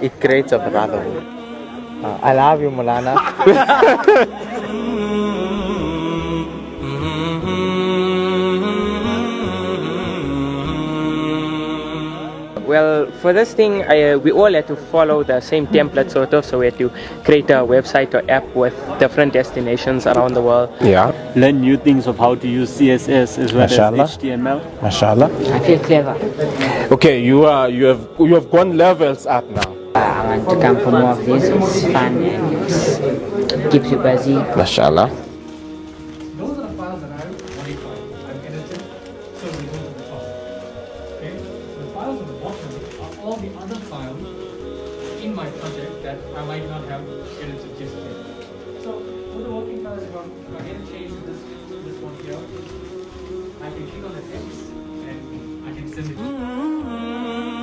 it creates a brotherhood. I love you, Moulana. Well, for this thing, we all had to follow the same template sort of, so we had to create a website or app with different destinations around the world. Yeah. Learn new things of how to use CSS as well Mashallah. as HTML. Mashallah. I feel clever. Okay, you have gone levels up now. I want to come for more of this. It's fun and it keeps you busy. Mashallah. Those are the files that I've modified, I've edited, so we go to the top. Okay? So the files at the bottom are all the other files in my project that I might not have edited just yet. So for the working files, if I get a change to this one here, I can click on the text and I can send it.